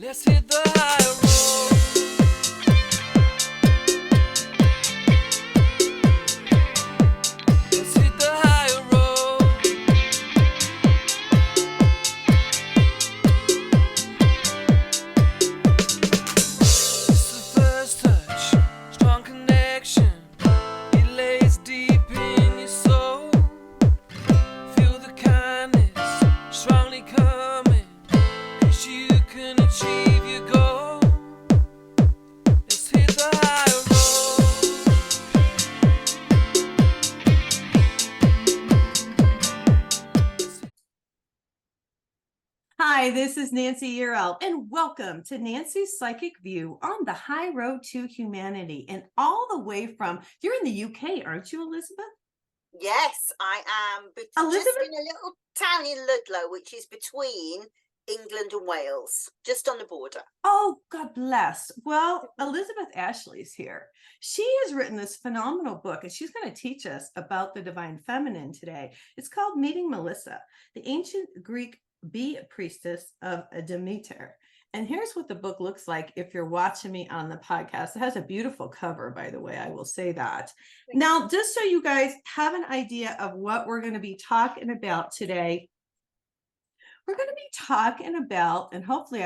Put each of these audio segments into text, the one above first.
Let's hit the high road. Let's hit the high road. It's the first touch, strong connection. It lays deep in your soul. Feel the kindness strongly coming. 'Cause you can achieve your goal. Let's hit the high road. Hi, this is Nancy Earl, and welcome to Nancy's Psychic View on the High Road to Humanity. And all the way from, you're in the UK, aren't you, Elizabeth? Yes, I am, but just Elizabeth? in a little town in Ludlow, which is between England and Wales, just on the border. Oh, God bless. Well, Elizabeth Ashley's here. She has written this phenomenal book, and she's going to teach us about the divine feminine today. It's called Meeting Melissa, the ancient Greek bee priestess of Demeter. And here's what the book looks like if you're watching me on the podcast. It has a beautiful cover, by the way, I will say that. Now, just so you guys have an idea of what we're going to be talking about today, we're going to be talking about, and hopefully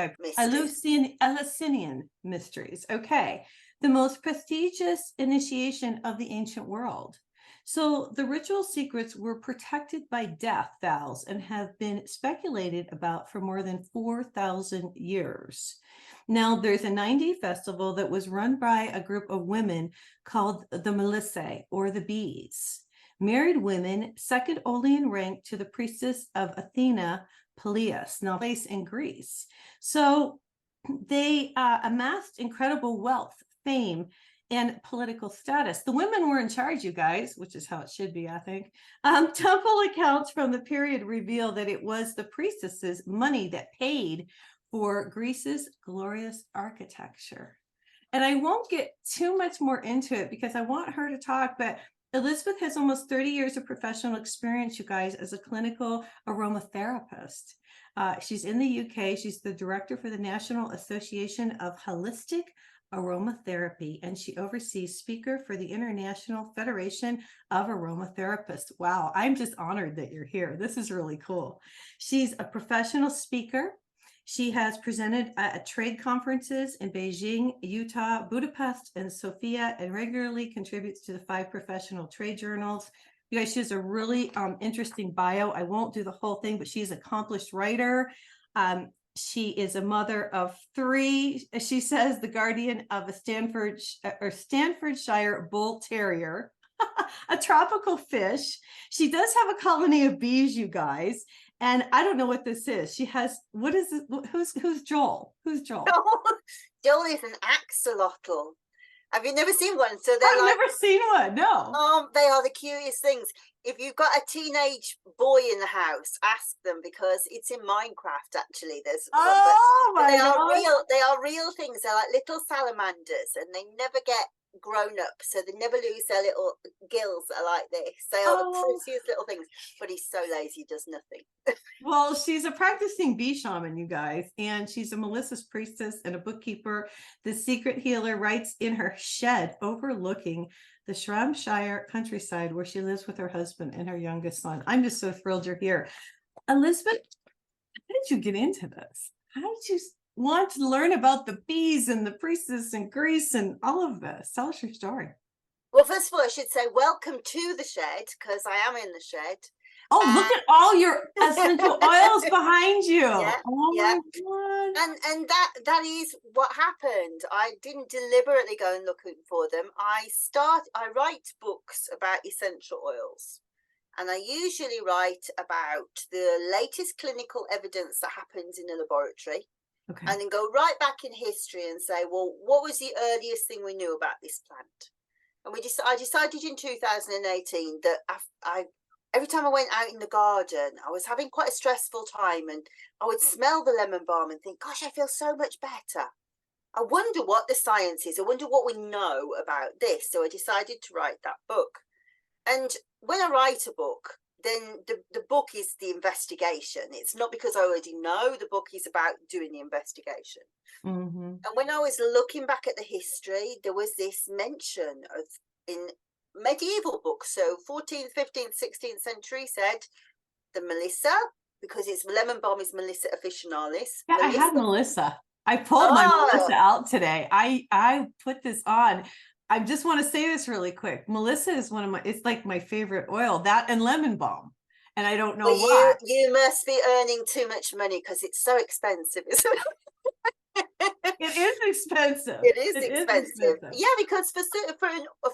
Eleusinian Mysteries. Okay, the most prestigious initiation of the ancient world. So the ritual secrets were protected by death vows and have been speculated about for more than 4,000 years. Now, there's a 9-day festival that was run by a group of women called the Melissae, or the Bees. Married women, second only in rank to the priestess of Athena, Peleus, now based in Greece. So they amassed incredible wealth, fame, and political status. The women were in charge, you guys, which is how it should be, I think. Temple accounts from the period reveal that it was the priestesses' money that paid for Greece's glorious architecture. And I won't get too much more into it because I want her to talk, but Elizabeth has almost 30 years of professional experience, you guys, as a clinical aromatherapist. She's in the UK. She's the director for the National Association of Holistic Aromatherapy, and she oversees speaker for the International Federation of Aromatherapists. Wow, I'm just honored that you're here. This is really cool. She's a professional speaker. She has presented at trade conferences in Beijing, Utah, Budapest, and Sofia, and regularly contributes to the 5 professional trade journals. You guys, she has a really interesting bio. I won't do the whole thing, but she's an accomplished writer. She is a mother of 3. She says the guardian of a Staffordshire Bull Terrier, a tropical fish. She does have a colony of bees, you guys. And I don't know what this is. She has, what is it? Who's Joel? Who's Joel? Joel is an axolotl. Have you never seen one? So they're I've never seen one, no. They are the cutest things. If you've got a teenage boy in the house, ask them, because it's in Minecraft, actually. There's but they are real things. They're like little salamanders, and they never get grown up, so they never lose their little gills that are like this. They are the prettiest little things, but he's so lazy, he does nothing. Well, she's a practicing bee shaman, you guys, and she's a Melissae Priestess and a bookkeeper. The secret healer writes in her shed overlooking the Schropshire Countryside, where she lives with her husband and her youngest son. I'm just so thrilled you're here. Elizabeth, how did you get into this? How did you want to learn about the bees and the priestess and Greece and all of this? Tell us your story. Well, first of all, I should say welcome to the shed, because I am in the shed. Oh, look at all your essential oils behind you. Yeah, oh yeah. My God. And that is what happened. I didn't deliberately go and looking for them. I write books about essential oils, and I usually write about the latest clinical evidence that happens in a laboratory. Okay. And then go right back in history and say, well, what was the earliest thing we knew about this plant? And I decided in 2018 that every time I went out in the garden, I was having quite a stressful time, and I would smell the lemon balm and think, gosh, I feel so much better. I wonder what the science is. I wonder what we know about this. So I decided to write that book. And when I write a book, then the book is the investigation. It's not because I already know. The book is about doing the investigation. Mm-hmm. And when I was looking back at the history, there was this mention of in medieval books, so 14th, 15th, 16th century, said the Melissa, because it's lemon balm is Melissa officinalis. Yeah, I had Melissa. I pulled my Oh, Melissa out today. I put this on. I just want to say this really quick. Melissa is one of my, it's like my favorite oil, that and lemon balm. And I don't know well, why. you must be earning too much money because it's so expensive, isn't it? It is expensive. It is It is expensive. expensive. Yeah, because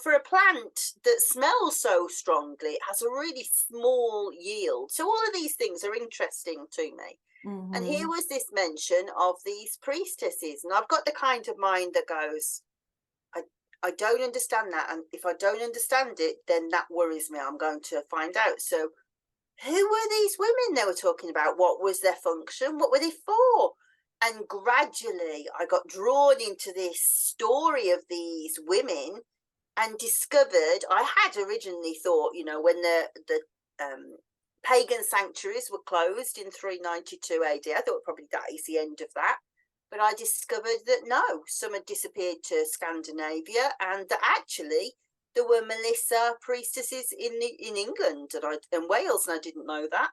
for a plant that smells so strongly, it has a really small yield. So all of these things are interesting to me. Mm-hmm. And here was this mention of these priestesses, and I've got the kind of mind that goes, I don't understand that, and if I don't understand it, then that worries me. I'm going to find out. So who were these women they were talking about? What was their function? What were they for? And gradually I got drawn into this story of these women and discovered, I had originally thought, you know, when the pagan sanctuaries were closed in 392 AD, I thought probably that is the end of that. But I discovered that no, some had disappeared to Scandinavia, and that actually there were Melissa priestesses in England and Wales, and I didn't know that,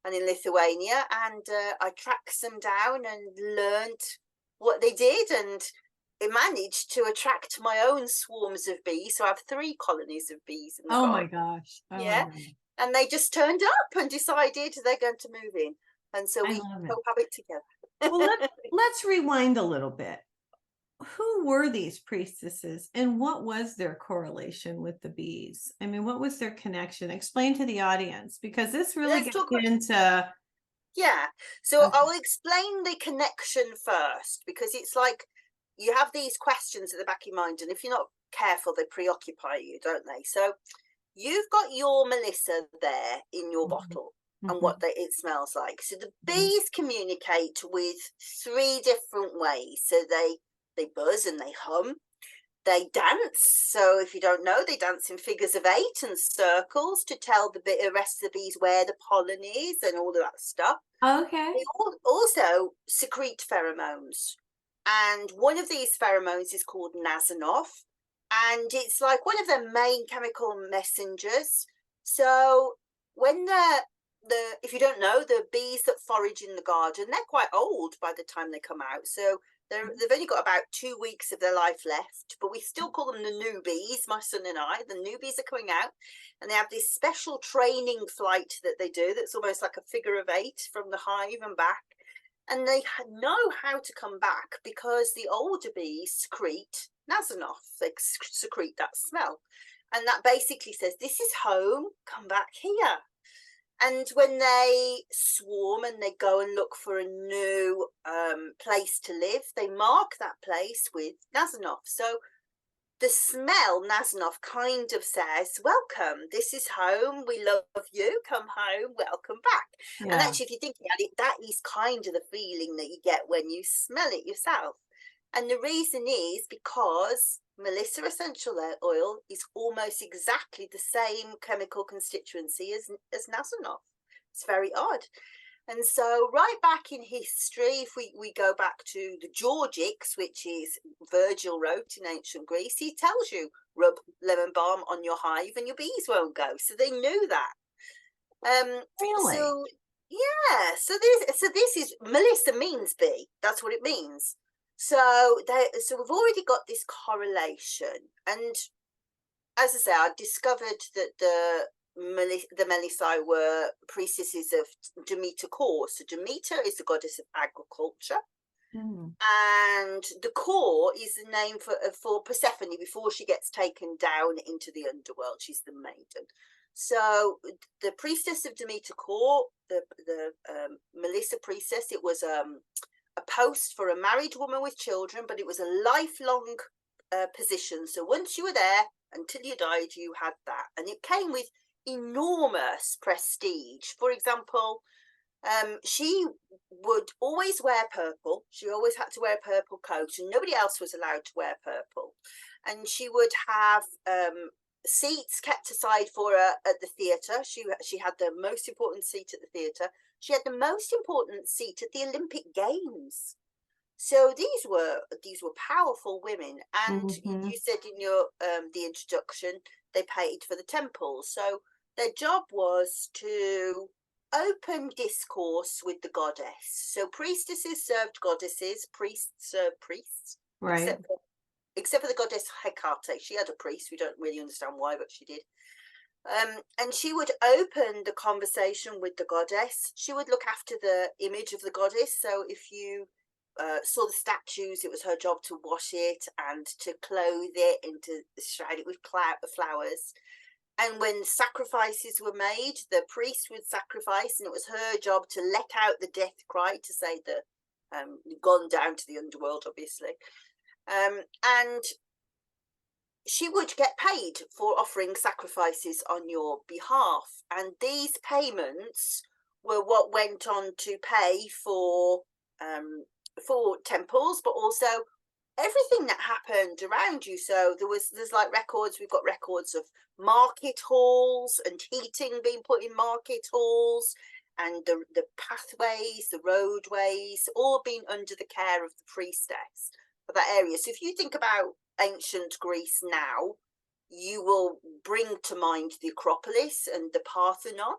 and in Lithuania, and I tracked them down and learned what they did, and it managed to attract my own swarms of bees. So I have 3 colonies of bees in the Oh garden. my gosh. Oh Yeah, my gosh. and they just turned up and decided they're going to move in, and so we cohabit together. Well, let's rewind a little bit. Who were these priestesses and what was their correlation with the bees? I mean, what was their connection? Explain to the audience, because this really gets into... Yeah, so Okay. I'll explain the connection first, because it's like you have these questions at the back of your mind, and if you're not careful, they preoccupy you, don't they? So you've got your Melissa there in your bottle, and what it smells like. So the bees communicate with 3 different ways. So they buzz and they hum. They dance. So if you don't know, they dance in figures of 8 and circles to tell the rest of the bees where the pollen is and all of that stuff. Okay. They also secrete pheromones. And one of these pheromones is called Nasanov. And it's like one of their main chemical messengers. So when if you don't know, the bees that forage in the garden, they're quite old by the time they come out. So they've only got about 2 weeks of their life left, but we still call them the newbies, my son and I. The newbies are coming out, and they have this special training flight that they do that's almost like a figure of 8 from the hive and back. And they know how to come back because the older bees secrete Nasanov. They secrete that smell. And that basically says, this is home, come back here. And when they swarm and they go and look for a new place to live, they mark that place with Nasanov. So the smell, Nasanov, kind of says, welcome, this is home, we love you, come home, welcome back. Yeah. And actually, if you think about it, that is kind of the feeling that you get when you smell it yourself. And the reason is because Melissa essential oil is almost exactly the same chemical constituency as Nasanov. It's very odd. And so right back in history, if we go back to the Georgics, which is Virgil wrote in ancient Greece, he tells you, rub lemon balm on your hive and your bees won't go. So they knew that. Really? So yeah, so this is, Melissa means bee. That's what it means. So we've already got this correlation. And as I say, I discovered that the Melissae were priestesses of Demeter core. So Demeter is the goddess of agriculture. And the core is the name for Persephone before she gets taken down into the underworld. She's the maiden. So the priestess of Demeter core, the Melissae priestess, it was a post for a married woman with children, but it was a lifelong position. So once you were there, until you died, you had that. And it came with enormous prestige. For example, she would always wear purple. She always had to wear a purple coat, and nobody else was allowed to wear purple. And she would have seats kept aside for her at the theatre. She had the most important seat at the theatre. She had the most important seat at the Olympic Games. So these were powerful women, and Mhm. you said in your the introduction they paid for the temples. So their job was to open discourse with the goddess. So priestesses served goddesses, priests served priests, Right. except for the goddess Hecate. She had a priest. We don't really understand why, but she did. And she would open the conversation with the goddess. She would look after the image of the goddess. So if you saw the statues, it was her job to wash it and to clothe it and to shroud it with flowers. And when sacrifices were made, the priest would sacrifice, and it was her job to let out the death cry to say that gone down to the underworld, obviously. And she would get paid for offering sacrifices on your behalf. And these payments were what went on to pay for temples, but also everything that happened around you. So there's like records. We've got records of market halls and heating being put in market halls, and the pathways, the roadways, all being under the care of the priestess of that area. So if you think about ancient Greece now, you will bring to mind the Acropolis and the Parthenon.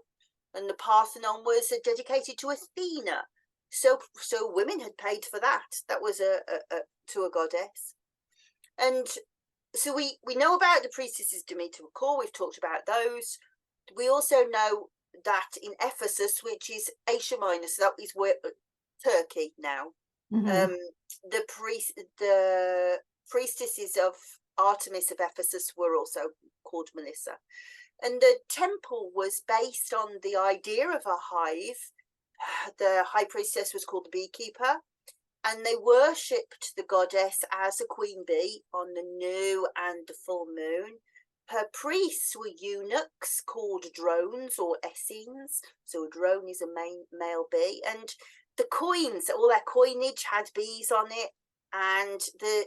And the Parthenon was dedicated to Athena. So women had paid for that. That was to a goddess. And so we know about the priestesses Demeter were called. We've talked about those. We also know that in Ephesus, which is Asia Minor, so that is where Turkey now. The priestesses of Artemis of Ephesus were also called Melissa. And the temple was based on the idea of a hive. The high priestess was called the beekeeper, and they worshipped the goddess as a queen bee on the new and the full moon. Her priests were eunuchs called drones or Essenes. So a drone is a male bee, and the coins, all their coinage had bees on it, and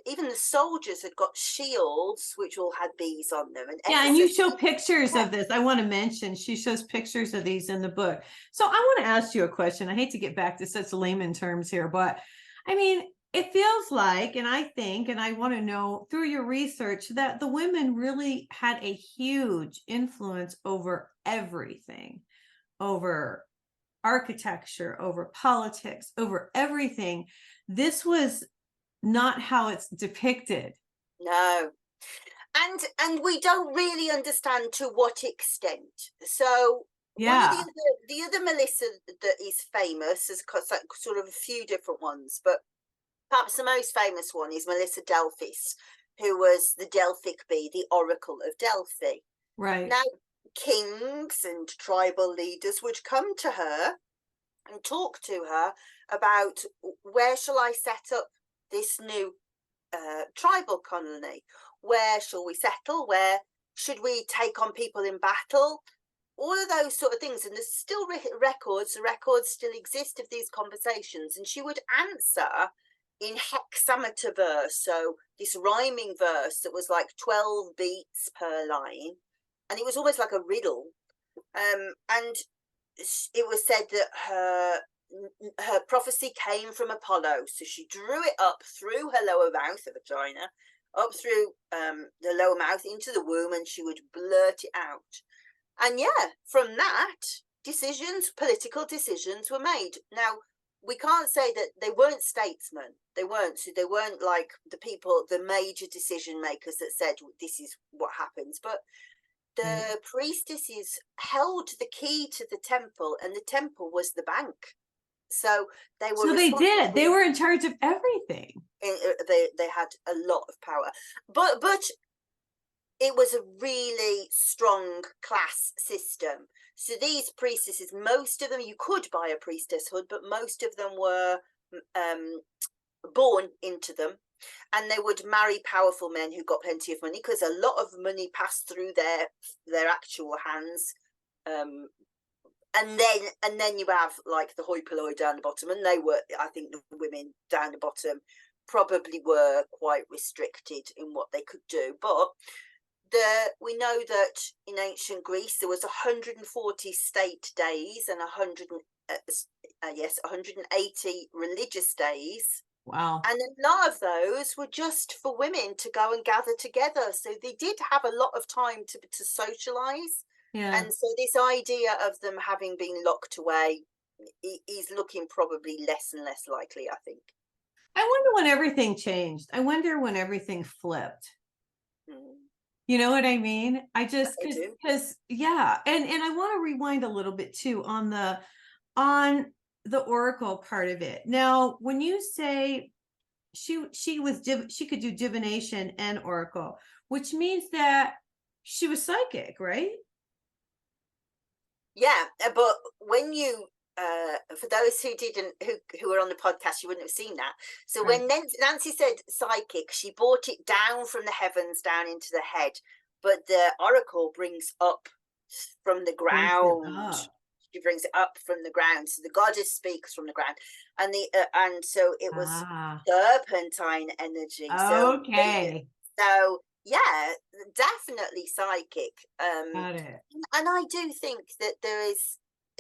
even the soldiers had got shields which all had bees on them. And yeah, and you show pictures of this. I want to mention she shows pictures of these in the book. So I want to ask you a question. I hate to get back to such layman terms here, but I mean, it feels like, and I think, and I want to know through your research, that the women really had a huge influence over everything, over architecture, over politics, over everything. This was not how it's depicted. No. And we don't really understand to what extent. So one of the other Melissa that is famous, has got sort of a few different ones, but perhaps the most famous one is Melissa Delphis, who was the Delphic bee, the Oracle of Delphi. Right. Now, kings and tribal leaders would come to her and talk to her about, where shall I set up this new tribal colony? Where shall we settle? Where should we take on people in battle? All of those sort of things. And there's still records. The records still exist of these conversations. And she would answer in hexameter verse. So this rhyming verse that was like 12 beats per line. And it was almost like a riddle. And it was said that her prophecy came from Apollo. So she drew it up through her lower mouth, the vagina, up through the lower mouth into the womb, and she would blurt it out. And yeah, from that, political decisions were made. Now, we can't say that they weren't statesmen. They weren't like the people, the major decision makers that said this is what happens. But the priestesses held the key to the temple, and the temple was the bank. So they were. So they did. They were in charge of everything. They had a lot of power, but it was a really strong class system. So these priestesses, most of them, you could buy a priestesshood, but most of them were born into them, and they would marry powerful men who got plenty of money, because a lot of money passed through their actual hands. And then you have like the hoi polloi down the bottom, and I think the women down the bottom probably were quite restricted in what they could do. But we know that in ancient Greece there was 140 state days and 180 religious days. Wow. And a lot of those were just for women to go and gather together. So they did have a lot of time to socialize. Yeah. And so this idea of them having been locked away is looking probably less and less likely, I think. I wonder when everything changed. I wonder when everything flipped. You know what I mean? I just because yeah, and I want to rewind a little bit too on the oracle part of it. Now, when you say she could do divination and oracle, which means that she was psychic, right? Yeah, but when you for those who didn't who were on the podcast, you wouldn't have seen that. So Right. when Nancy said psychic, she brought it down from the heavens down into the head, but the oracle brings up from the ground. She brings it up from the ground, so the goddess speaks from the ground, and and so it was serpentine energy. Okay. So yeah, definitely psychic. Got it. And I do think that there is,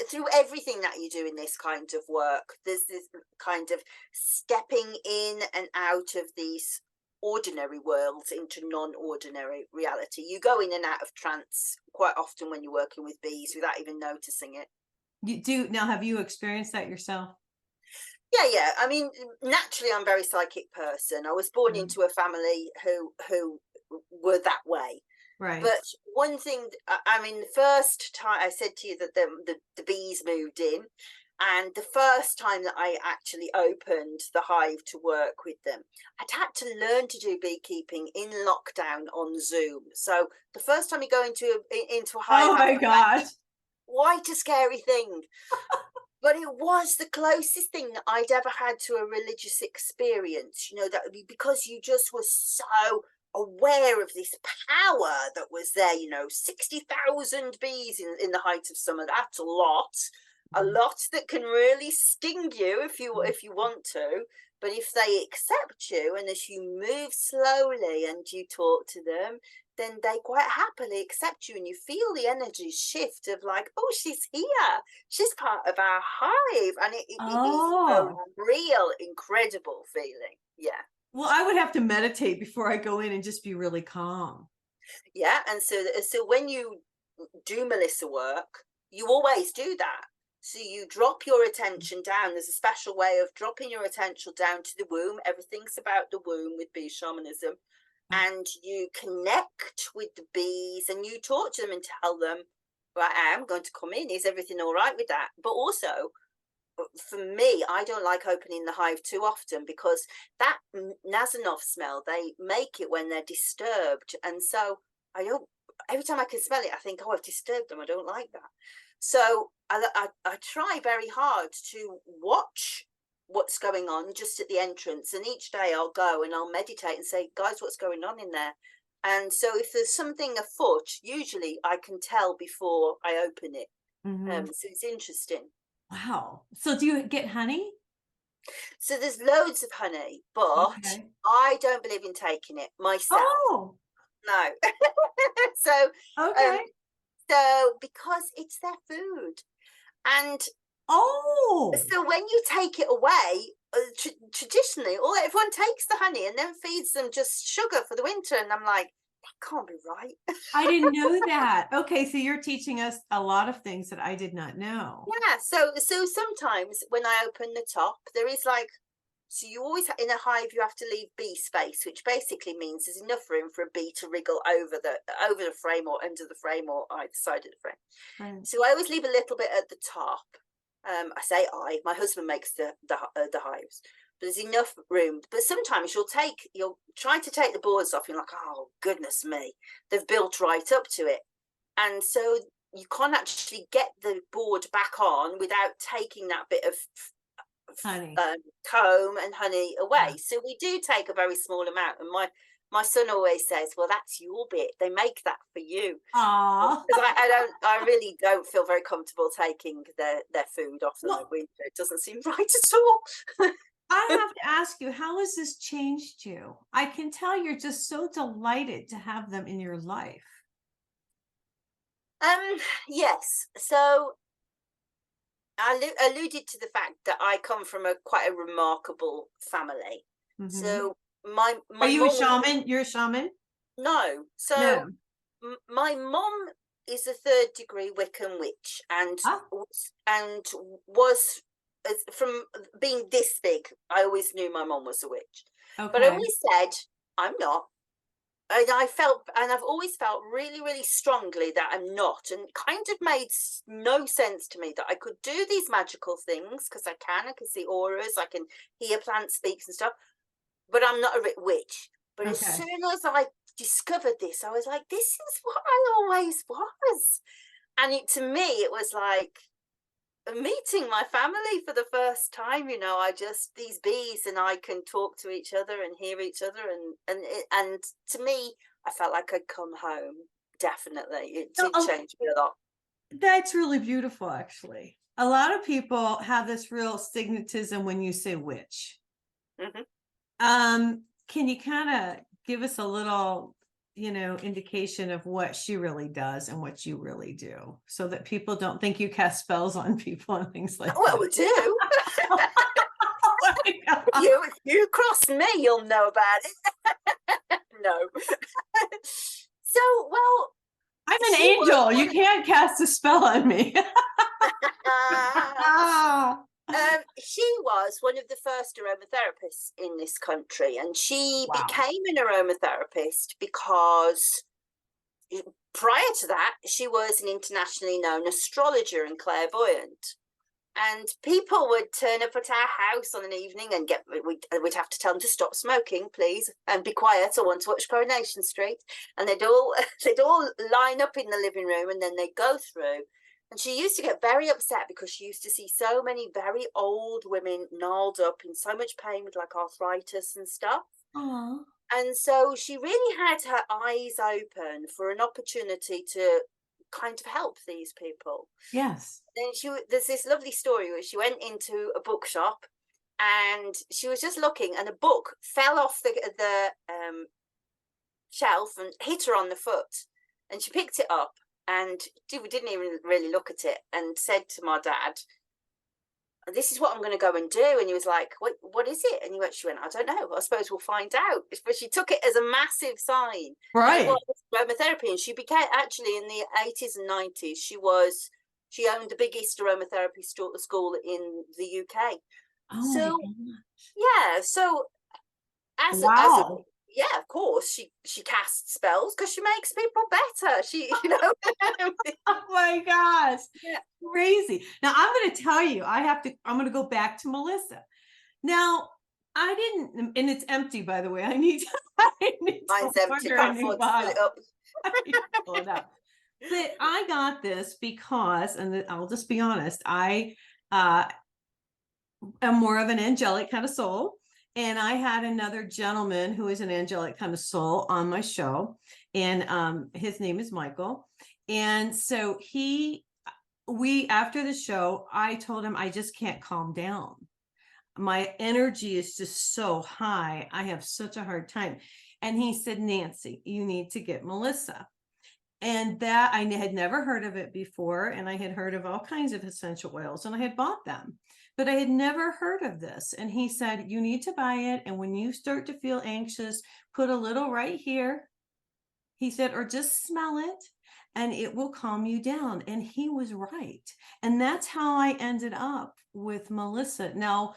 through everything that you do in this kind of work, there's this kind of stepping in and out of these ordinary worlds into non-ordinary reality. You go in and out of trance quite often when you're working with bees without even noticing it. You do now. Have you experienced that yourself? Yeah. I mean, naturally, I'm a very psychic person. I was born into a family who were that way. Right. But one thing, I mean, the first time I said to you that the bees moved in, and the first time that I actually opened the hive to work with them, I'd had to learn to do beekeeping in lockdown on Zoom. So the first time you go into a hive, oh my gosh, quite a scary thing. But it was the closest thing that I'd ever had to a religious experience, you know, that because you just were so aware of this power that was there, you know, 60,000 bees in the height of summer. That's a lot that can really sting you if you want to. But if they accept you, and as you move slowly and you talk to them, then they quite happily accept you, and you feel the energy shift of like, oh, she's here, she's part of our hive, and it is a real incredible feeling. Yeah. Well, I would have to meditate before I go in and just be really calm. Yeah, and so when you do Melissa work, you always do that. So you drop your attention down. There's a special way of dropping your attention down to the womb. Everything's about the womb with bee shamanism. And you connect with the bees and you talk to them and tell them, right, I am going to come in. Is everything all right with that? But also, for me, I don't like opening the hive too often because that Nazanov smell, they make it when they're disturbed. And so I don't, every time I can smell it, I think, oh, I've disturbed them. I don't like that. So I try very hard to watch what's going on just at the entrance, and each day I'll go and I'll meditate and say, guys, what's going on in there? And so if there's something afoot, usually I can tell before I open it. So it's interesting. Wow. So do you get honey? So there's loads of honey, but I don't believe in taking it myself. Oh no. So so because it's their food, and so when you take it away, traditionally, everyone takes the honey and then feeds them just sugar for the winter, and I'm like, that can't be right. I didn't know that. Okay, so you're teaching us a lot of things that I did not know. Yeah, so sometimes when I open the top, there is like, so you always in a hive you have to leave bee space, which basically means there's enough room for a bee to wriggle over the frame or under the frame or either side of the frame. Right. So I always leave a little bit at the top. I say my husband makes the hives, but there's enough room. But sometimes you'll try to take the boards off, and you're like, oh goodness me, they've built right up to it, and so you can't actually get the board back on without taking that bit of honey, comb and honey away. So we do take a very small amount, and my son always says, well, that's your bit, they make that for you. Because I really don't feel very comfortable taking their food off them in winter. It doesn't seem right at all. I have to ask you, how has this changed you? I can tell you're just so delighted to have them in your life. Yes. So I alluded to the fact that I come from quite a remarkable family. Mhm. So my Are my you a mum was shaman? You're a shaman? no. So No. my mum is a third degree Wiccan witch, Ah, and was from being this big. I always knew my mum was a witch, but I okay. always said I'm not. And I've always felt really, really strongly that I'm not, and it kind of made no sense to me that I could do these magical things because I can see auras, I can hear plants speak and stuff, but I'm not a witch. But as Okay. soon as I discovered this, I was like, this is what I always was. And to me, it was like meeting my family for the first time. I just, these bees and I can talk to each other and hear each other. And to me, I felt like I'd come home. Definitely. It No, did change me a lot. that's really beautiful, actually. A lot of people have this real stigmatism when you say witch. Hmm. Can you kind of give us a little, indication of what she really does and what you really do so that people don't think you cast spells on people and things like Well, that? we do. Oh my God. You cross me, you'll know about it. No. So, well, I'm an she was angel. one You can't cast a spell on me. she was one of the first aromatherapists in this country, and she Wow. became an aromatherapist because prior to that, she was an internationally known astrologer and clairvoyant. And people would turn up at our house on an evening and we'd have to tell them to stop smoking, please, and be quiet. I want to watch Coronation Street. And they'd all line up in the living room, and then they'd go through. And she used to get very upset because she used to see so many very old women gnarled up in so much pain with like arthritis and stuff. Aw. And so she really had her eyes open for an opportunity to kind of help these people. Yes. Then there's this lovely story where she went into a bookshop and she was just looking, and a book fell off the shelf and hit her on the foot, and she picked it up and didn't even really look at it and said to my dad, this is what I'm going to go and do. And he was like, what is it? And she went, I don't know, I suppose we'll find out. But she took it as a massive sign. And it Right. was aromatherapy. And she became, actually, in the 80s and 90s, she owned the biggest aromatherapy school in the UK. Oh my So God. yeah, so as a Wow. yeah, of course she casts spells because she makes people better. Oh my gosh. Yeah. Crazy. Now I'm going to tell you, I'm going to go back to Melissa. Now, I didn't, and it's empty, by the way. I need to Mine's empty, order a can't new afford to fill it bottle. up. I need to pull it up. But I got this because, and I'll just be honest, I am more of an angelic kind of soul. And I had another gentleman who is an angelic kind of soul on my show. And his name is Michael. And so after the show, I told him I just can't calm down. My energy is just so high. I have such a hard time. And he said, Nancy, you need to get Melissa. And that I had never heard of it before. And I had heard of all kinds of essential oils and I had bought them, but I had never heard of this. And he said, you need to buy it. And when you start to feel anxious, put a little right here. He said, or just smell it and it will calm you down. And he was right. And that's how I ended up with Melissa. Now,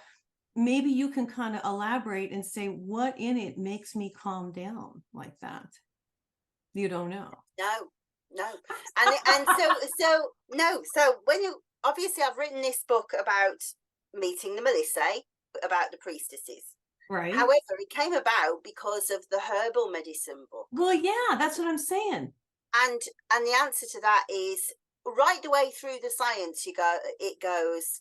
maybe you can kind of elaborate and say what in it makes me calm down like that. You don't know. No. And so no, so when you obviously I've written this book about meeting the Melissae, about the priestesses. Right. However, it came about because of the herbal medicine book. Well, yeah, that's what I'm saying. And the answer to that is right the way through the science it goes,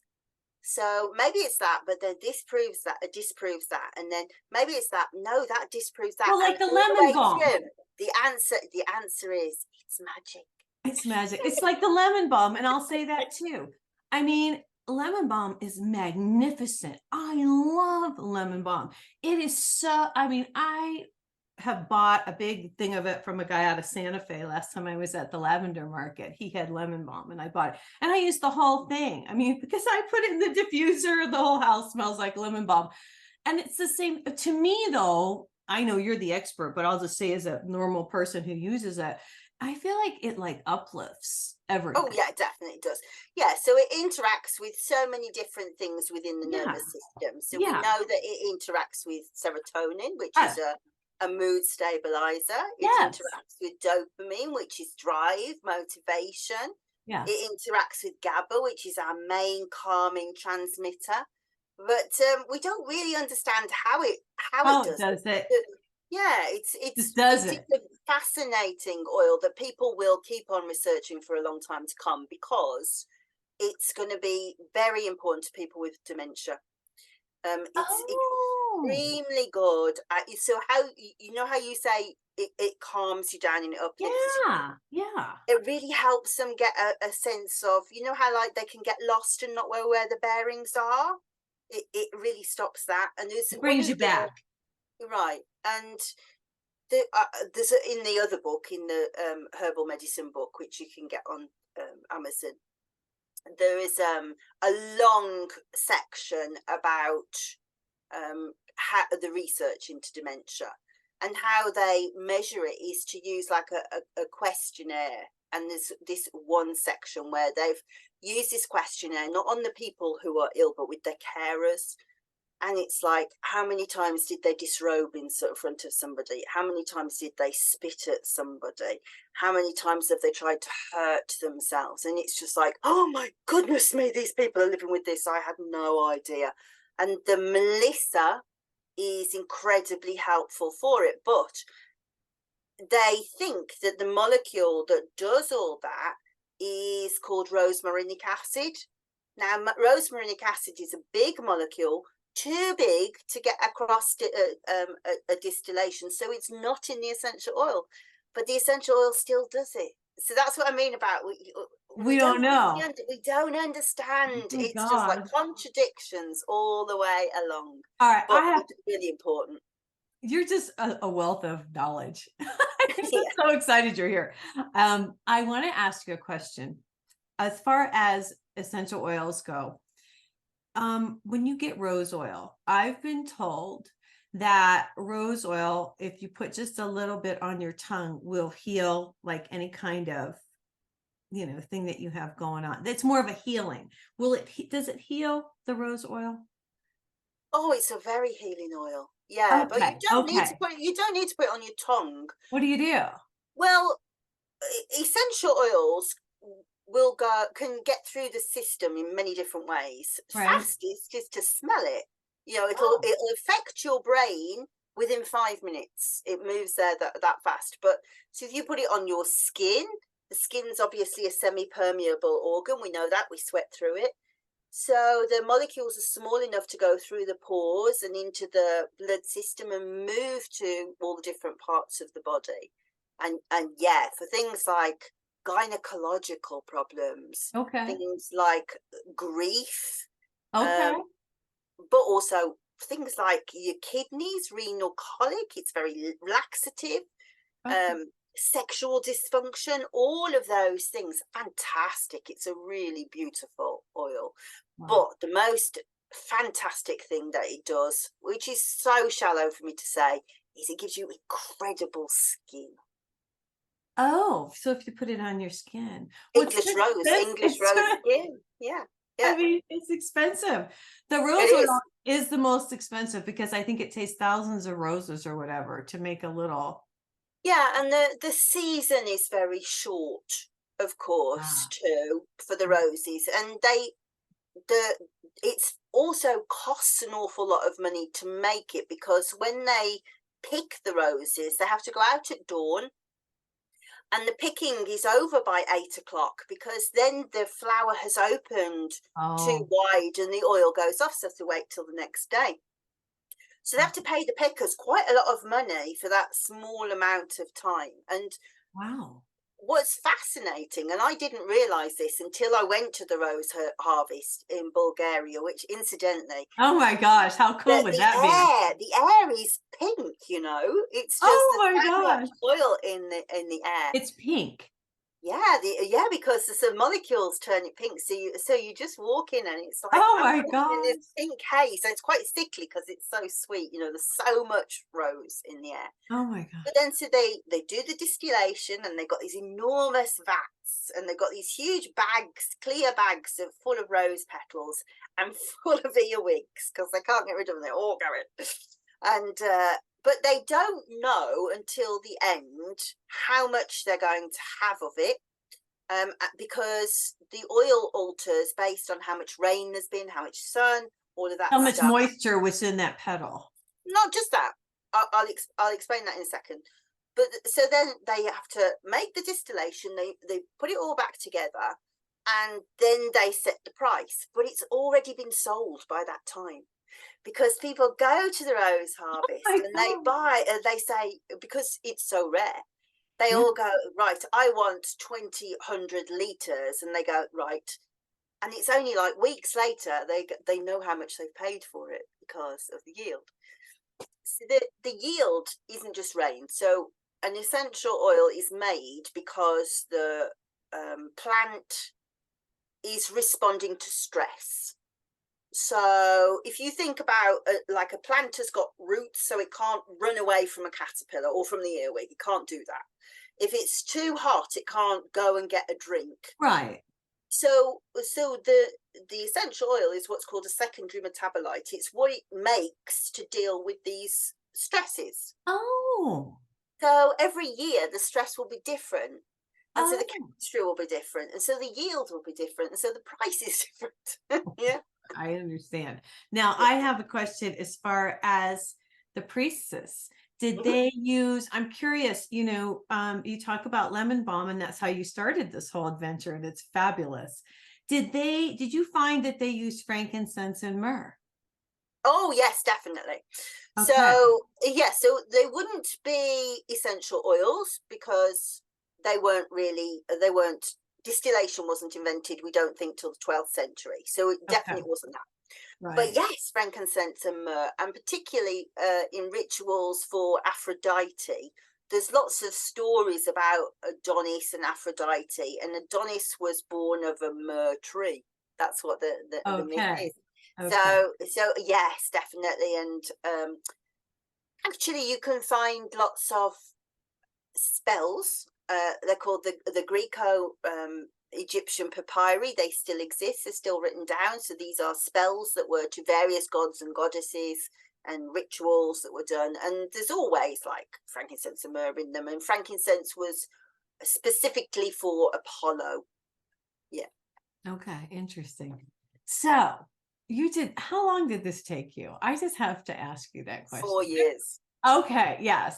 so maybe it's that, but then this proves that, it disproves that, and then maybe it's that, no, that disproves that. Well, like And the all the lemon way balm. through, the answer is it's magic. It's magic. It's like the lemon balm. And I'll say that too. I mean, lemon balm is magnificent. I love lemon balm. It is so, I mean, I have bought a big thing of it from a guy out of Santa Fe last time I was at the lavender market. He had lemon balm and I bought it and I used the whole thing. I mean, because I put it in the diffuser, the whole house smells like lemon balm. And it's the same to me though. I know you're the expert, but I'll just say as a normal person who uses it, I feel like it like uplifts everything. Oh yeah, it definitely does. Yeah, so it interacts with so many different things within the Yeah. nervous system. So we Yeah. know that it interacts with serotonin, which Yes. is a mood stabilizer. It Yes. interacts with dopamine, which is drive, motivation. Yes. It interacts with GABA, which is our main calming transmitter. But we don't really understand how it does it. Yeah, Just does it's it. a fascinating oil that people will keep on researching for a long time to come, because it's going to be very important to people with dementia. It's Oh, extremely good. So how you know how you say it calms you down and it uplifts you? yeah. It really helps them get a sense of, you know how like they can get lost and not know where the bearings are. It really stops that, and there's It one brings of you the back. right, and there's in the other book, in the herbal medicine book, which you can get on Amazon, there is a long section about how the research into dementia, and how they measure it is to use like a questionnaire. And there's this one section where they've used this questionnaire not on the people who are ill but with their carers. And it's like, how many times did they disrobe in front of somebody? How many times did they spit at somebody? How many times have they tried to hurt themselves? And it's just like, oh my goodness me, these people are living with this. I had no idea. And the Melissa is incredibly helpful for it. But they think that the molecule that does all that is called rosmarinic acid. Now, rosmarinic acid is a big molecule, too big to get across a distillation, so it's not in the essential oil, but the essential oil still does it. So that's what I mean about We don't know. we don't understand. Oh It's just like God. contradictions all the way along. All right, But it's really important. you're just a wealth of knowledge. I'm just Yeah. so excited you're here. I want to ask you a question. As far as essential oils go, when you get rose oil, I've been told that rose oil, if you put just a little bit on your tongue, will heal like any kind of, thing that you have going on. It's more of a healing. Does it heal, the rose oil? Oh, it's a very healing oil. Yeah, but you don't need to Okay. put it on your tongue. What do you do? Well, essential oils can get through the system in many different ways. Right. Fastest is to smell it. Oh. It'll affect your brain within 5 minutes. It moves there that fast. But so if you put it on your skin, the skin's obviously a semi-permeable organ. We know that, we sweat through it. So the molecules are small enough to go through the pores and into the blood system and move to all the different parts of the body. And yeah, for things like gynecological problems, Okay. things like grief, Okay. but also things like your kidneys, renal colic, it's very laxative, Okay. sexual dysfunction, all of those things, fantastic. It's a really beautiful oil. Wow. But the most fantastic thing that it does, which is so shallow for me to say, is it gives you incredible skin. Oh, so if you put it on your skin. English rose skin. Yeah. I mean, it's expensive. The rose It is. oil is the most expensive because I think it takes thousands of roses or whatever to make a little. Yeah, and the season is very short, of course, too, for the roses. And it's also costs an awful lot of money to make it, because when they pick the roses, they have to go out at dawn, and the picking is over by 8 o'clock, because then the flower has opened too wide and the oil goes off, so they have to wait till the next day. So they have to pay the pickers quite a lot of money for that small amount of time. And Wow. what's fascinating, and I didn't realize this until I went to the rose harvest in Bulgaria, which incidentally, Oh my gosh, how cool would that be? the air is pink, you know, it's just Oh there's my so gosh, much oil in the air. it's pink. Yeah, because the some molecules turn it pink. So you just walk in and it's like Oh I'm my walking in gosh. this pink haze. So it's quite sickly because it's so sweet. You know, there's so much rose in the air. Oh my gosh. But then so they do the distillation and they've got these enormous vats and they've got these huge bags, clear bags of full of rose petals and full of earwigs because they can't get rid of them. They're all going. And but they don't know until the end how much they're going to have of it, because the oil alters based on how much rain there's been, how much sun, all of that How much stuff. moisture was in that petal? Not just that. I'll explain that in a second. But so then they have to make the distillation. They put it all back together, and then they set the price. But it's already been sold by that time, because people go to the rose harvest My and they God. buy. They say, because it's so rare, they Yeah. all go, right, I want 200 liters, and they go, right. And it's only like weeks later they know how much they've paid for it because of the yield. So the yield isn't just rain. So an essential oil is made because the plant is responding to stress. So if you think about like a plant has got roots, so it can't run away from a caterpillar or from the earwig. It can't do that. If it's too hot, it can't go and get a drink. Right. So the essential oil is what's called a secondary metabolite. It's what it makes to deal with these stresses. Oh. So every year the stress will be different. And so the Oh. chemistry will be different. And so the yield will be different. And so the price is different. Yeah. I understand. Now, I have a question as far as the priestess. Did they use, I'm curious, you talk about lemon balm, and that's how you started this whole adventure, and it's fabulous. Did you find that they used frankincense and myrrh? Oh, yes, definitely. Okay. So, yeah, so they wouldn't be essential oils because they weren't, distillation wasn't invented, we don't think, till the 12th century. So it definitely wasn't that. Right. But yes, frankincense and myrrh, and particularly in rituals for Aphrodite, there's lots of stories about Adonis and Aphrodite, and Adonis was born of a myrrh tree. That's what the myth is. Okay. So yes, definitely. And actually, you can find lots of spells. They're called the Greco Egyptian papyri. They still exist. They're still written down. So these are spells that were to various gods and goddesses and rituals that were done. And there's always like frankincense and myrrh in them. And frankincense was specifically for Apollo. Yeah. Okay, interesting. So how long did this take you? I just have to ask you that question. 4 years. Okay, yes.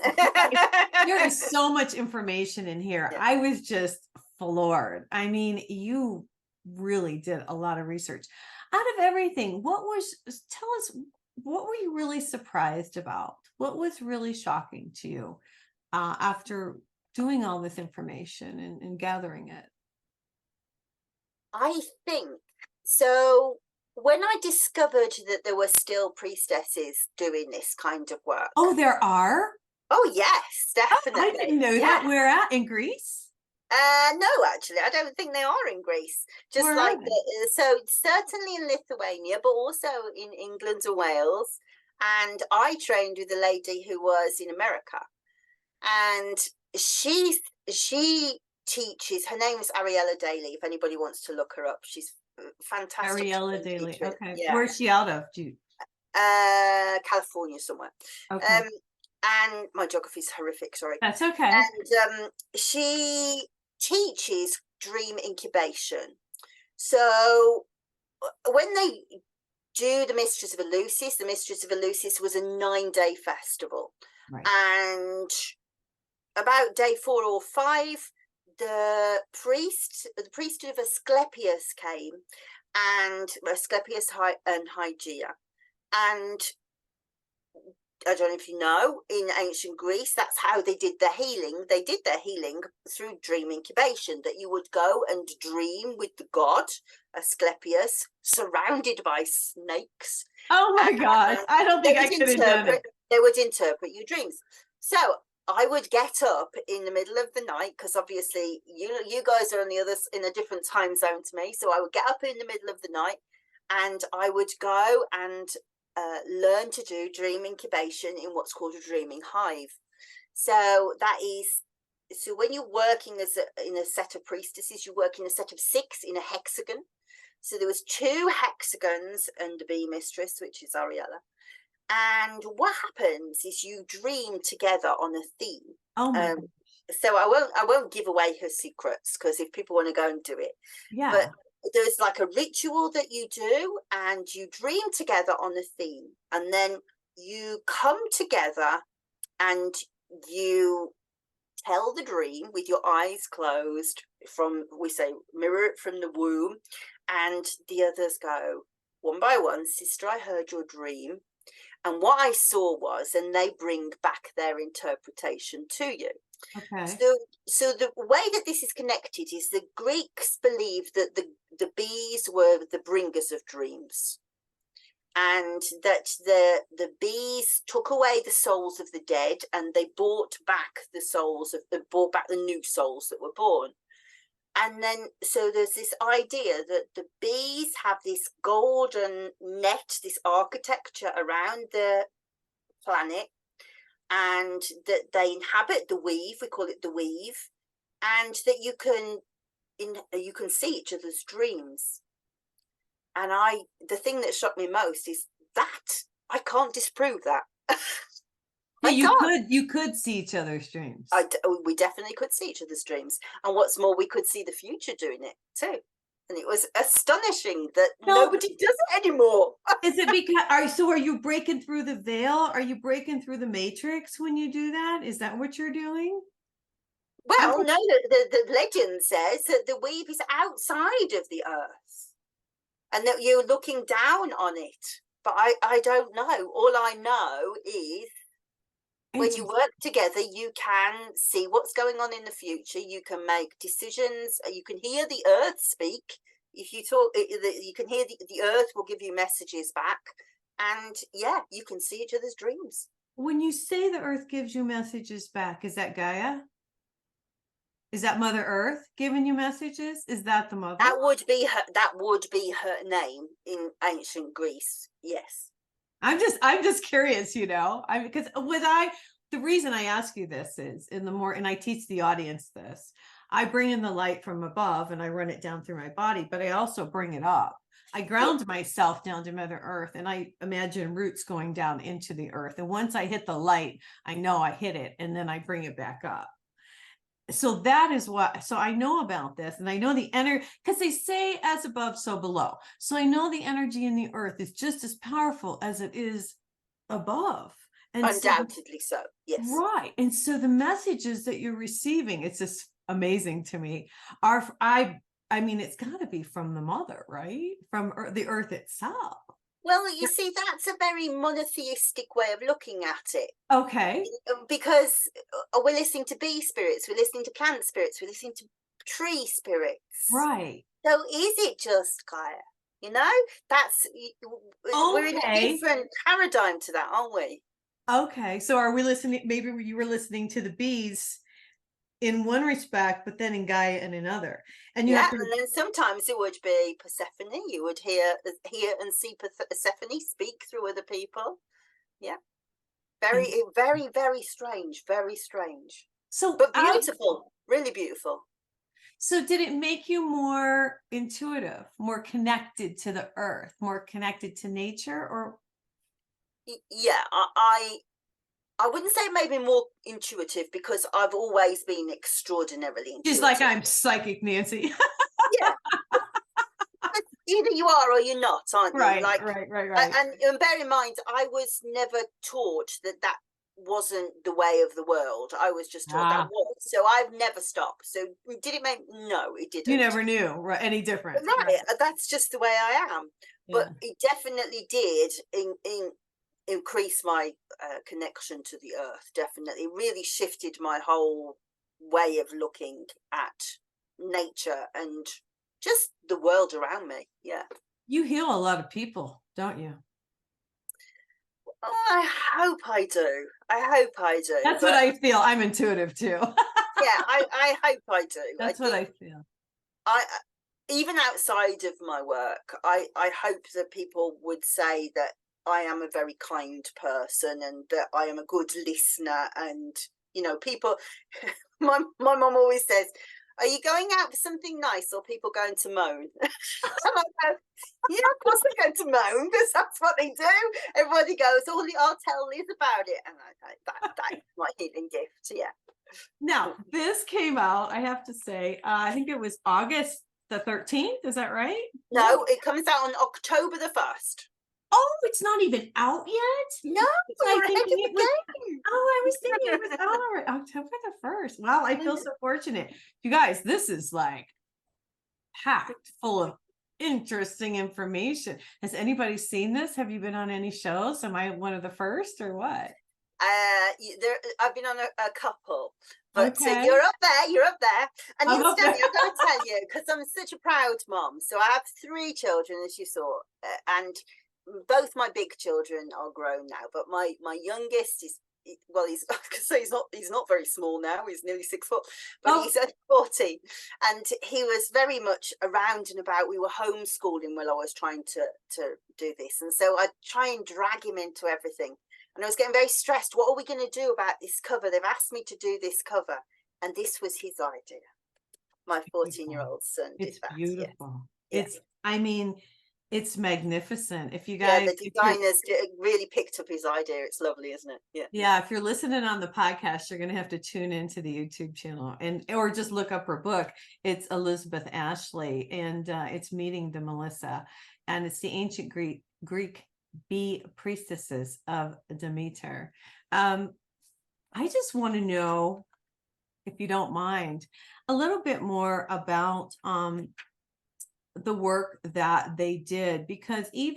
There is so much information in here. Yeah. I was just floored. I mean, you really did a lot of research. Out of everything, tell us, what were you really surprised about? What was really shocking to you after doing all this information and gathering it? I think so. When I discovered that there were still priestesses doing this kind of work. Oh, there are? Oh, yes, definitely. I didn't know that. Where at? In Greece? No, actually, I don't think they are in Greece. Just Where like are they? so, certainly in Lithuania, but also in England and Wales. And I trained with a lady who was in America, and she teaches. Her name is Ariella Daly. If anybody wants to look her up, she's fantastic. Ariella Daly. teacher. Okay. Yeah. Where's she out of? California somewhere. Okay. And my geography is horrific, sorry. That's okay. And she teaches dream incubation. So when they do the Mysteries of Eleusis was a 9-day festival. Right. And about day 4 or 5, the priesthood of Asclepius came, and Asclepius and Hygeia, and I don't know if you know, in ancient Greece, that's how they did their healing. They did their healing through dream incubation, that you would go and dream with the god, Asclepius, surrounded by snakes. Oh my gosh, I don't think I could have done it. They would interpret your dreams. So I would get up in the middle of the night, because obviously you guys are on the other, in a different time zone to me. So I would get up in the middle of the night and I would go and learn to do dream incubation in what's called a dreaming hive. So that is, so when you're working in a set of priestesses, you work in a set of 6 in a hexagon. So there was 2 hexagons and a bee mistress, which is Ariella. And what happens is you dream together on a theme. Oh my so I won't give away her secrets, because if people want to go and do it, yeah. But there's like a ritual that you do, and you dream together on a theme, and then you come together and you tell the dream with your eyes closed, from, we say, mirror it from the womb, and the others go one by one, sister, I heard your dream, and what I saw was, and they bring back their interpretation to you. Okay. So the way that this is connected is the Greeks believed that the bees were the bringers of dreams, and that the bees took away the souls of the dead, and they brought back the new souls that were born. And then, so there's this idea that the bees have this golden net, this architecture around the planet, and that they inhabit the weave, we call it the weave, and that you can see each other's dreams. And the thing that shocked me most is that I can't disprove that. Yeah, you could see each other's dreams. We definitely could see each other's dreams, and what's more, we could see the future doing it too. And it was astonishing that nobody does it anymore. Is it because are you breaking through the veil? Are you breaking through the matrix when you do that? Is that what you're doing? Well, no, the legend says that the weave is outside of the earth and that you're looking down on it. But I don't know. All I know is when you work together, you can see what's going on in the future. You can make decisions. You can hear the earth speak. If you talk, you can hear the earth will give you messages back. And yeah, you can see each other's dreams. When you say the earth gives you messages back, is that Gaia? Is that Mother Earth giving you messages? Is that the mother? That would be her name in ancient Greece. Yes. I'm just curious, because the reason I ask you this is and I teach the audience this, I bring in the light from above and I run it down through my body, but I also bring it up. I ground myself down to Mother Earth, and I imagine roots going down into the earth. And once I hit the light, I know I hit it, and then I bring it back up. So that is so I know about this, and I know the energy, because they say as above, so below. So I know the energy in the earth is just as powerful as it is above. And undoubtedly so, yes. Right. And so the messages that you're receiving, it's just amazing to me, I mean, it's got to be from the mother, right? From the earth itself. Well, you see, that's a very monotheistic way of looking at it. Okay. Because we're listening to bee spirits, we're listening to plant spirits, we're listening to tree spirits. Right. So is it just Gaia? We're in a different paradigm to that, aren't we? Okay. So are we listening? Maybe you were listening to the bees in one respect, but then in Gaia and in another. And and then sometimes it would be Persephone. You would hear and see Persephone speak through other people. Yeah. Very, very, very strange. Very strange. But beautiful, really beautiful. So did it make you more intuitive, more connected to the earth, more connected to nature, or? Yeah, I wouldn't say it made me more intuitive, because I've always been extraordinarily intuitive. Just like I'm psychic, Nancy. Yeah. Either you are or you're not, aren't you? Right. And bear in mind, I was never taught that wasn't the way of the world. I was just taught that was. So I've never stopped. So did it make? No, it didn't. You never knew any difference. Right. That's just the way I am. Yeah. But it definitely did in increased my connection to the earth. Definitely really shifted my whole way of looking at nature and just the world around me. Yeah. You heal a lot of people, don't you? I hope I do. I hope I do. That's what I feel. I'm intuitive too. Yeah, I hope I do. That's what I feel. I even outside of my work, I hope that people would say that I am a very kind person and that I am a good listener. And people. My mom always says, "Are you going out for something nice, or people going to moan?" And I go, "Yeah, of course they're going to moan because that's what they do." Everybody goes, I'll tell Liz about it," and that's my healing gift. Yeah. Now, this came out, I have to say, I think it was August the 13th. Is that right? No, it comes out on October the 1st. Oh, it's not even out yet? No, I we're ahead of thinking the it was, game. I was thinking it was out already, October the 1st. Wow, I feel so fortunate. You guys, this is like packed full of interesting information. Has anybody seen this? Have you been on any shows? Am I one of the first or what? I've been on a couple, but Okay. you're up there. And I'm up incidentally, there. I'm going to tell you, because I'm such a proud mom. So I have 3 children, as you saw, and both my big children are grown now. But my youngest is, well, he's I could say he's not very small now. He's nearly 6 foot, but he's at 14, and he was very much around and about. We were homeschooling while I was trying to do this, and so I try and drag him into everything. And I was getting very stressed. What are we going to do about this cover? They've asked me to do this cover. And this was his idea. My 14-year-old son did It's that. beautiful. Yeah. I mean, it's magnificent. If you Yeah, guys, the designers really picked up his idea. It's lovely, isn't it? Yeah. Yeah, if you're listening on the podcast, you're going to have to tune into the YouTube channel or just look up her book. It's Elizabeth Ashley, and it's Meeting the Melissa, and it's the ancient Greek bee priestesses of Demeter. I just want to know, if you don't mind, a little bit more about the work that they did, because you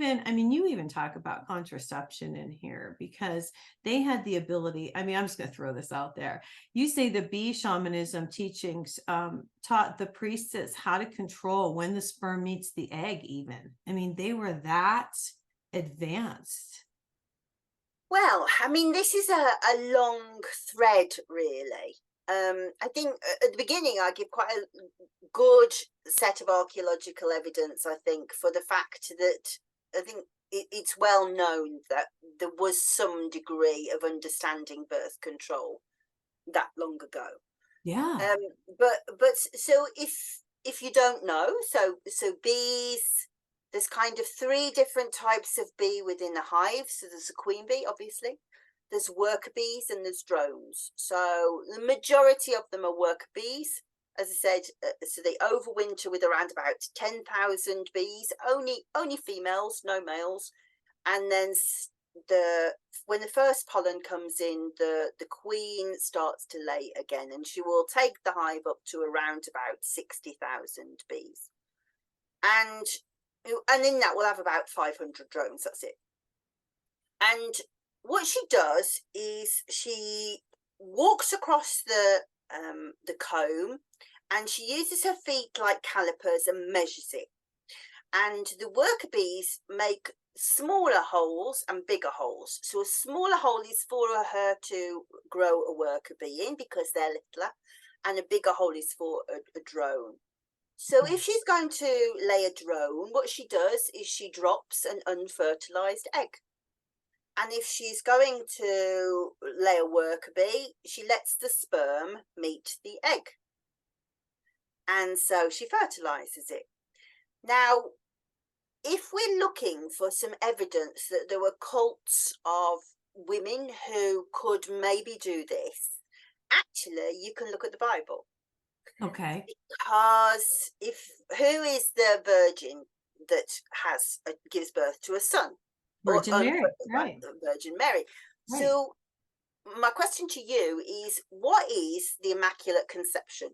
even talk about contraception in here, because they had the ability. I'm just going to throw this out there. You say the bee shamanism teachings taught the priestess how to control when the sperm meets the egg even. They were that advanced. Well, this is a long thread, really. I think at the beginning I give quite a good set of archaeological evidence, I think, for the fact that I think it's well known that there was some degree of understanding birth control that long ago. Yeah. But so if you don't know, so bees, there's kind of 3 different types of bee within a hive. So there's a queen bee, obviously. There's worker bees and there's drones. So the majority of them are worker bees. As I said, so they overwinter with around about 10,000 bees, only females, no males. And then when the first pollen comes in, the queen starts to lay again, and she will take the hive up to around about 60,000 bees. And in that we'll have about 500 drones. That's it. And what she does is she walks across the comb, and she uses her feet like calipers and measures it. And the worker bees make smaller holes and bigger holes. So a smaller hole is for her to grow a worker bee in because they're littler, and a bigger hole is for a drone. So if she's going to lay a drone, what she does is she drops an unfertilized egg. And if she's going to lay a worker bee, she lets the sperm meet the egg. And so she fertilizes it. Now, if we're looking for some evidence that there were cults of women who could maybe do this, actually, you can look at the Bible. Okay. Because who is the virgin that gives birth to a son? Virgin Mary, right? Virgin Mary. Right. So my question to you is, what is the Immaculate Conception?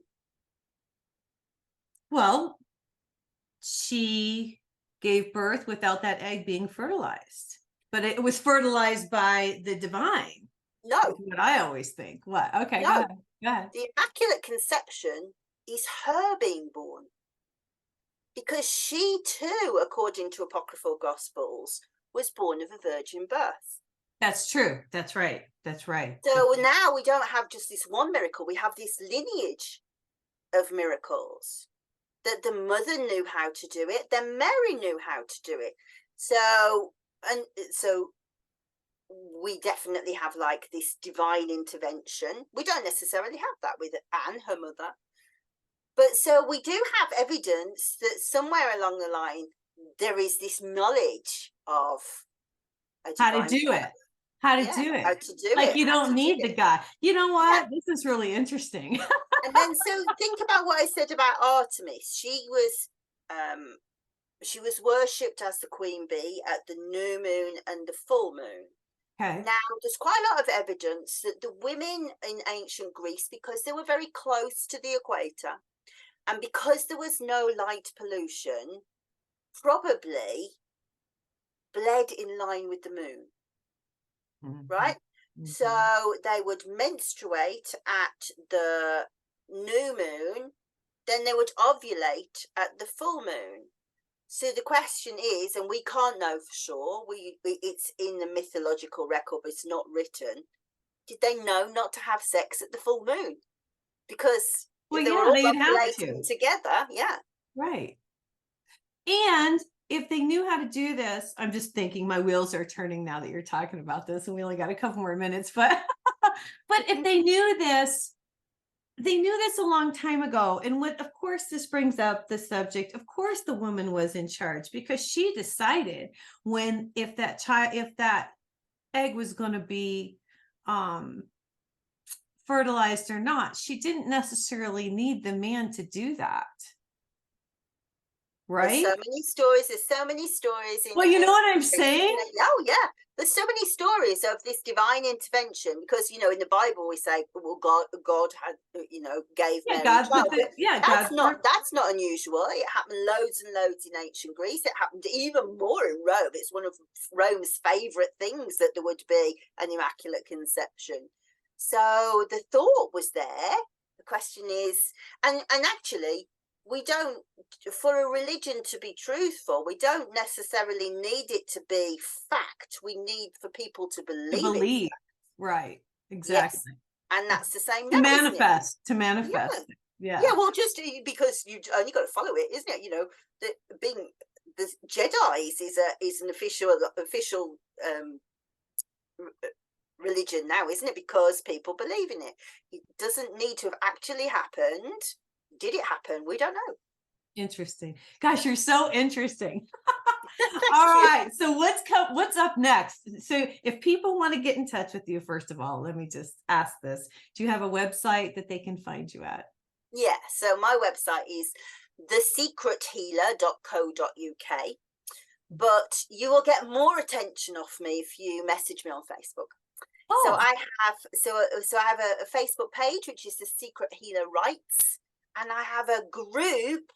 Well, she gave birth without that egg being fertilized. but it was fertilized by the divine. No, Is what I always think. What? Okay, go no. ahead. Go ahead. The Immaculate Conception is her being born, because she too, according to apocryphal gospels, was born of a virgin birth. That's true. That's right. That's right. So now we don't have just this one miracle, we have this lineage of miracles, that the mother knew how to do it, then Mary knew how to do it. So we definitely have like this divine intervention. We don't necessarily have that with Anne, her mother. But so we do have evidence that somewhere along the line, there is this knowledge of how to do it. How to do it. How to do like it. you don't need the guy. You know what? Yeah. This is really interesting. And then so think about what I said about Artemis. She was worshipped as the queen bee at the new moon and the full moon. Okay. Now, there's quite a lot of evidence that the women in ancient Greece, because they were very close to the equator, and because there was no light pollution, probably bled in line with the moon, right? So they would menstruate at the new moon, then they would ovulate at the full moon. So the question is, and we can't know for sure, it's in the mythological record, but it's not written, did they know not to have sex at the full moon? Because they were all ovulating together, right. And if they knew how to do this, I'm just thinking, my wheels are turning now that you're talking about this, and we only got a couple more minutes, but if they knew this a long time ago. And what, of course, this brings up the subject, of course, the woman was in charge, because she decided if that egg was going to be fertilized or not. She didn't necessarily need the man to do that. Right? There's so many stories well, you know what I'm saying? Oh yeah, there's so many stories of this divine intervention, because in the Bible we say, well, God had gave Mary a child. That's not unusual. It happened loads and loads in ancient Greece. It happened even more in Rome. It's one of Rome's favorite things that there would be an immaculate conception. So the thought was there. The question is, and actually, we don't, for a religion to be truthful, we don't necessarily need it to be fact. We need for people to believe. Right. Exactly. Yes. And that's the same to now, manifest. Yeah, well, just because you only got to follow it, isn't it? Being the Jedi's is an official religion now, isn't it? Because people believe in it. It doesn't need to have actually happened. Did it happen? We don't know. Interesting. Gosh, you're so interesting. All right. So what's up next? So if people want to get in touch with you, first of all, let me just ask this. Do you have a website that they can find you at? Yeah. So my website is thesecrethealer.co.uk. But you will get more attention off me if you message me on Facebook. Oh. So I have a Facebook page, which is The Secret Healer Writes. And I have a group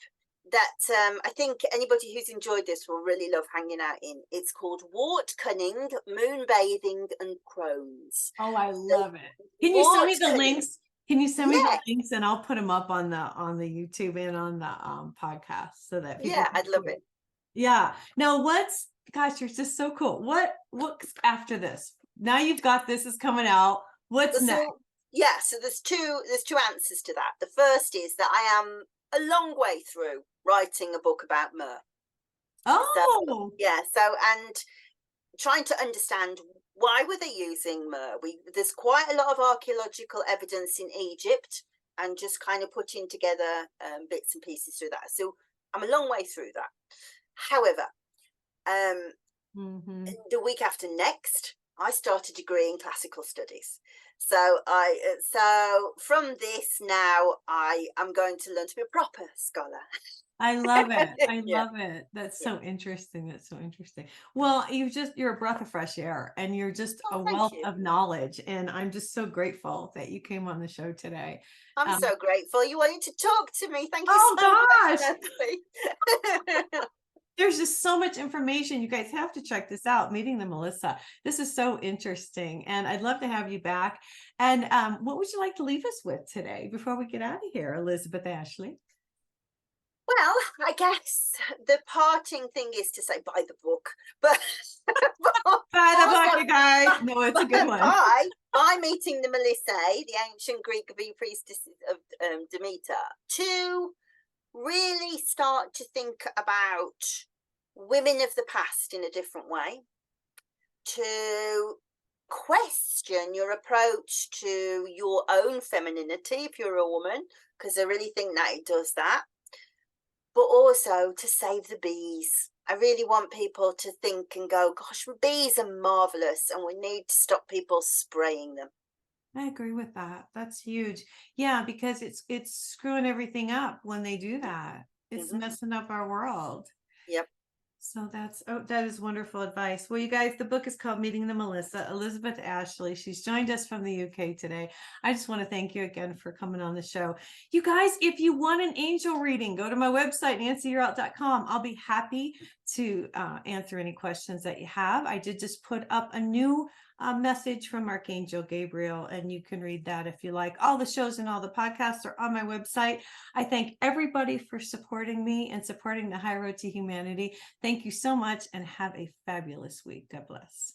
that I think anybody who's enjoyed this will really love hanging out in. It's called Wart Cunning, Moonbathing and Crones. Oh, I love it. Can you send me the links? Can you send me the links, and I'll put them up on the YouTube and on the podcast so that people I'd love it. Yeah. Now gosh, you're just so cool. What's after this? Now you've got this is coming out. What's next? Yeah, so there's two answers to that. The first is that I am a long way through writing a book about myrrh. Oh, and trying to understand, why were they using myrrh? There's quite a lot of archaeological evidence in Egypt, and just kind of putting together bits and pieces through that. So I'm a long way through that. However, the week after next, I start a degree in classical studies. So from this now, I am going to learn to be a proper scholar. I love it. I love it. That's so interesting. That's so interesting. Well, you're a breath of fresh air, and you're just a wealth of knowledge. And I'm just so grateful that you came on the show today. I'm so grateful you wanted to talk to me. Thank you so much. There's just so much information. You guys have to check this out, Meeting the Melissa. This is so interesting. And I'd love to have you back. And what would you like to leave us with today before we get out of here, Elizabeth Ashley? Well, I guess the parting thing is to say buy the book, but Bye, the also, book, you guys. No, it's a good one. by Meeting the Melissae, the ancient Greek priestesses of Demeter, to really start to think about women of the past in a different way, to question your approach to your own femininity if you're a woman, because I really think that it does that, but also to save the bees. I really want people to think and go, gosh, bees are marvelous and we need to stop people spraying them. I agree with that. That's huge. Yeah, because it's screwing everything up when they do that. It's messing up our world. Yep. So that is wonderful advice. Well, you guys, the book is called Meeting the Melissa, Elizabeth Ashley. She's joined us from the UK today. I just want to thank you again for coming on the show. You guys, if you want an angel reading, go to my website, nancyyearout.com. I'll be happy to answer any questions that you have. I did just put up a new message from Archangel Gabriel, and you can read that if you like. All the shows and all the podcasts are on my website. I thank everybody for supporting me and supporting the High Road to Humanity. Thank you so much and have a fabulous week. God bless.